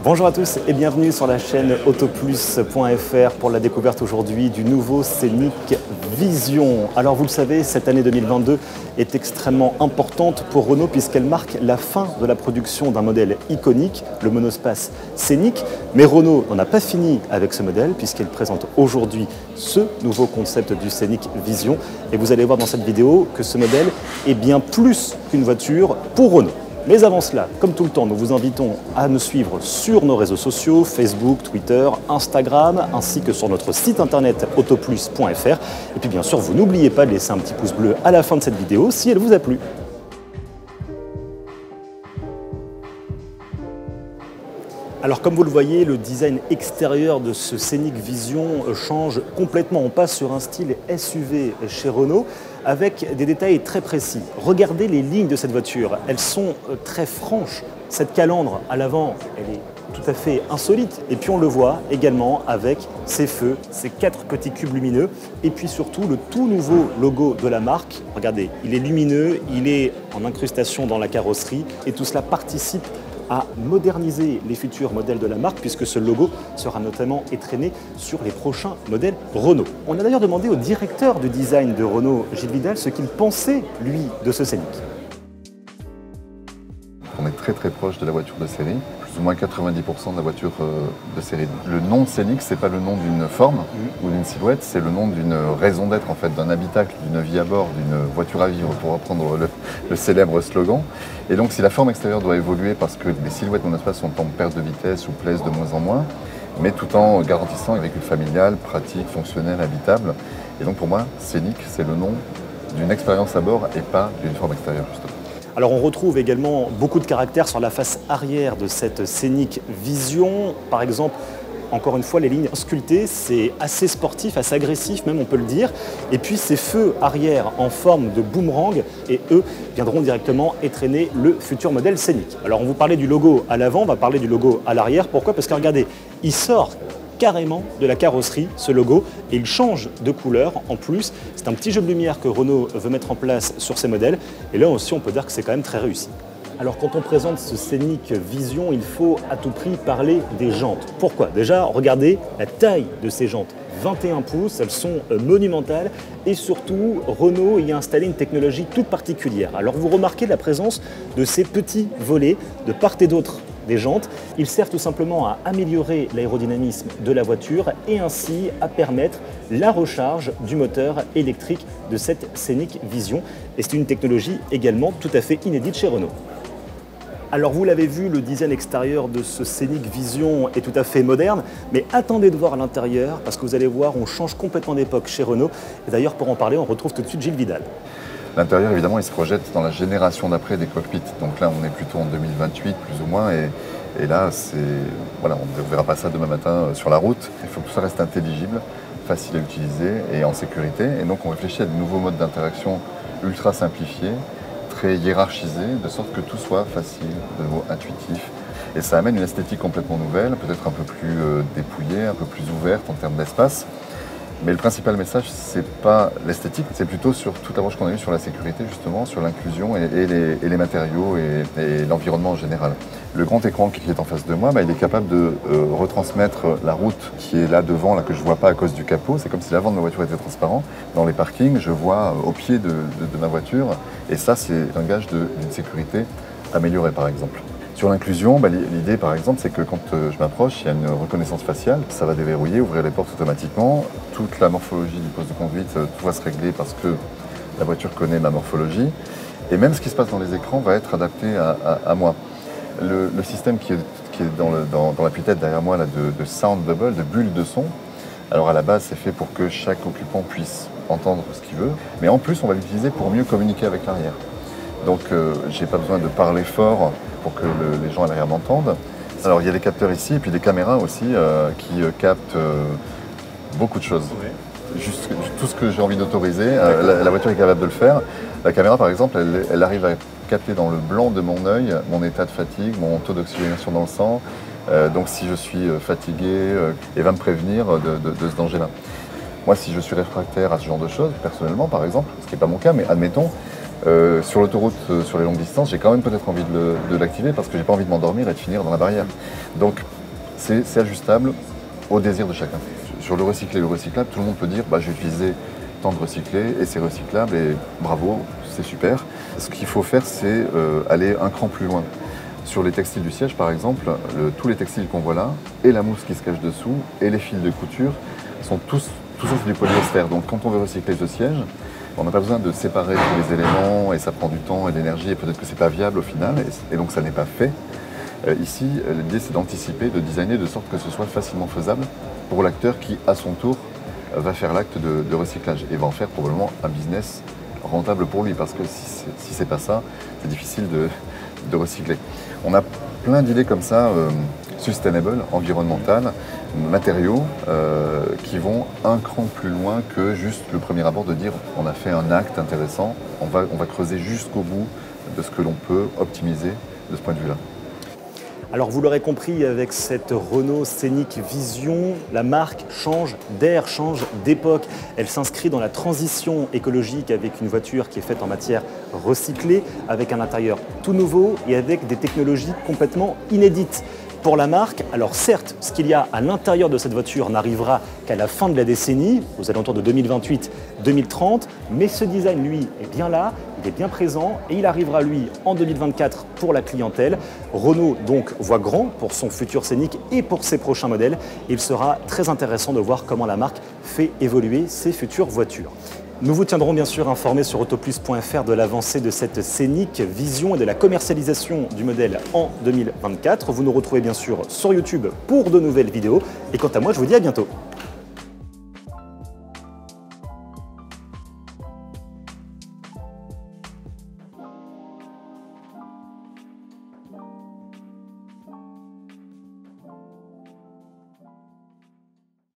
Bonjour à tous et bienvenue sur la chaîne autoplus.fr pour la découverte aujourd'hui du nouveau Scénic Vision. Alors vous le savez, cette année 2022 est extrêmement importante pour Renault puisqu'elle marque la fin de la production d'un modèle iconique, le monospace Scénic. Mais Renault n'en a pas fini avec ce modèle puisqu'elle présente aujourd'hui ce nouveau concept du Scénic Vision. Et vous allez voir dans cette vidéo que ce modèle est bien plus qu'une voiture pour Renault. Mais avant cela, comme tout le temps, nous vous invitons à nous suivre sur nos réseaux sociaux, Facebook, Twitter, Instagram, ainsi que sur notre site internet autoplus.fr. Et puis bien sûr, vous n'oubliez pas de laisser un petit pouce bleu à la fin de cette vidéo si elle vous a plu. Alors comme vous le voyez, le design extérieur de ce Scénic Vision change complètement. On passe sur un style SUV chez Renault avec des détails très précis. Regardez les lignes de cette voiture, elles sont très franches. Cette calandre à l'avant, elle est tout à fait insolite. Et puis on le voit également avec ces feux, ces 4 petits cubes lumineux et puis surtout le tout nouveau logo de la marque. Regardez, il est lumineux, il est en incrustation dans la carrosserie et tout cela participe à moderniser les futurs modèles de la marque puisque ce logo sera notamment étrenné sur les prochains modèles Renault. On a d'ailleurs demandé au directeur du design de Renault, Gilles Vidal, ce qu'il pensait, lui, de ce Scénic. On est très proche de la voiture de série, plus ou moins 90% de la voiture de série. Le nom Scénic, c'est pas le nom d'une forme ou d'une silhouette, c'est le nom d'une raison d'être en fait, d'un habitacle, d'une vie à bord, d'une voiture à vivre pour reprendre le célèbre slogan. Et donc si la forme extérieure doit évoluer parce que les silhouettes monospace sont en perte de vitesse ou plaisent de moins en moins, mais tout en garantissant un véhicule familial, pratique, fonctionnel, habitable. Et donc pour moi, Scénic, c'est le nom d'une expérience à bord et pas d'une forme extérieure justement. Alors on retrouve également beaucoup de caractère sur la face arrière de cette Scénic Vision. Par exemple, encore une fois, les lignes sculptées, c'est assez sportif, assez agressif même on peut le dire. Et puis ces feux arrière en forme de boomerang et eux viendront directement étrenner le futur modèle Scénic. Alors on vous parlait du logo à l'avant, on va parler du logo à l'arrière. Pourquoi? Parce que regardez, il sort carrément de la carrosserie, ce logo, et il change de couleur. En plus, c'est un petit jeu de lumière que Renault veut mettre en place sur ses modèles. Et là aussi, on peut dire que c'est quand même très réussi. Alors quand on présente ce Scénic Vision, il faut à tout prix parler des jantes. Pourquoi? Déjà, regardez la taille de ces jantes. 21 pouces, elles sont monumentales et surtout, Renault y a installé une technologie toute particulière. Alors vous remarquez la présence de ces petits volets de part et d'autre des jantes. Ils servent tout simplement à améliorer l'aérodynamisme de la voiture et ainsi à permettre la recharge du moteur électrique de cette Scénic Vision. Et c'est une technologie également tout à fait inédite chez Renault. Alors vous l'avez vu, le design extérieur de ce Scénic Vision est tout à fait moderne, mais attendez de voir l'intérieur parce que vous allez voir, on change complètement d'époque chez Renault. Et d'ailleurs, pour en parler, on retrouve tout de suite Gilles Vidal. L'intérieur, évidemment, il se projette dans la génération d'après des cockpits. Donc là, on est plutôt en 2028, plus ou moins. Et là, voilà, on ne verra pas ça demain matin sur la route. Il faut que tout ça reste intelligible, facile à utiliser et en sécurité. Et donc, on réfléchit à de nouveaux modes d'interaction ultra simplifiés, très hiérarchisés, de sorte que tout soit facile, de nouveau intuitif. Et ça amène une esthétique complètement nouvelle, peut-être un peu plus dépouillée, un peu plus ouverte en termes d'espace. Mais le principal message, c'est pas l'esthétique, c'est plutôt sur toute l'approche qu'on a eue sur la sécurité, justement, sur l'inclusion et les matériaux et l'environnement en général. Le grand écran qui est en face de moi, il est capable de retransmettre la route qui est là devant, là que je ne vois pas à cause du capot. C'est comme si l'avant de ma voiture était transparent. Dans les parkings, je vois au pied de ma voiture. Et ça, c'est un gage d'une sécurité améliorée, par exemple. Sur l'inclusion, l'idée par exemple, c'est que quand je m'approche, il y a une reconnaissance faciale, ça va déverrouiller, ouvrir les portes automatiquement. Toute la morphologie du poste de conduite, tout va se régler parce que la voiture connaît ma morphologie. Et même ce qui se passe dans les écrans va être adapté à moi. Le système qui est dans la tête derrière moi là, de sound bubble, de bulles de son, alors à la base c'est fait pour que chaque occupant puisse entendre ce qu'il veut, mais en plus on va l'utiliser pour mieux communiquer avec l'arrière. Donc j'ai pas besoin de parler fort pour que les gens à l'arrière m'entendent. Alors il y a des capteurs ici et puis des caméras aussi qui captent beaucoup de choses. Juste tout ce que j'ai envie d'autoriser, la voiture est capable de le faire. La caméra par exemple, elle arrive à capter dans le blanc de mon œil mon état de fatigue, mon taux d'oxygénation dans le sang, donc si je suis fatigué, et va me prévenir de ce danger-là. Moi, si je suis réfractaire à ce genre de choses, personnellement par exemple, ce qui n'est pas mon cas, mais admettons, sur l'autoroute, sur les longues distances, j'ai quand même peut-être envie de l'activer parce que j'ai pas envie de m'endormir et de finir dans la barrière. Donc c'est ajustable au désir de chacun. Sur le recyclé et le recyclable, tout le monde peut dire je vais utiliser tant de recyclé et c'est recyclable et bravo, c'est super. Ce qu'il faut faire, c'est aller un cran plus loin. Sur les textiles du siège, par exemple, tous les textiles qu'on voit là, et la mousse qui se cache dessous, et les fils de couture, sont tout ça c'est du polyester. Donc quand on veut recycler ce siège, on n'a pas besoin de séparer tous les éléments et ça prend du temps et de l'énergie et peut-être que c'est pas viable au final et donc ça n'est pas fait. Ici, l'idée c'est d'anticiper, de designer de sorte que ce soit facilement faisable pour l'acteur qui, à son tour, va faire l'acte de recyclage et va en faire probablement un business rentable pour lui parce que si c'est pas ça, c'est difficile de recycler. On a plein d'idées comme ça, sustainable, environnementales, matériaux qui vont un cran plus loin que juste le premier abord de dire on a fait un acte intéressant, on va creuser jusqu'au bout de ce que l'on peut optimiser de ce point de vue-là. Alors vous l'aurez compris, avec cette Renault Scénic Vision, la marque change d'air, change d'époque. Elle s'inscrit dans la transition écologique avec une voiture qui est faite en matière recyclée, avec un intérieur tout nouveau et avec des technologies complètement inédites. Pour la marque, alors certes, ce qu'il y a à l'intérieur de cette voiture n'arrivera qu'à la fin de la décennie, aux alentours de 2028-2030, mais ce design, lui, est bien là, il est bien présent et il arrivera, lui, en 2024 pour la clientèle. Renault, donc, voit grand pour son futur Scénic et pour ses prochains modèles. Il sera très intéressant de voir comment la marque fait évoluer ses futures voitures. Nous vous tiendrons bien sûr informés sur autoplus.fr de l'avancée de cette Scénic Vision et de la commercialisation du modèle en 2024. Vous nous retrouvez bien sûr sur YouTube pour de nouvelles vidéos. Et quant à moi, je vous dis à bientôt.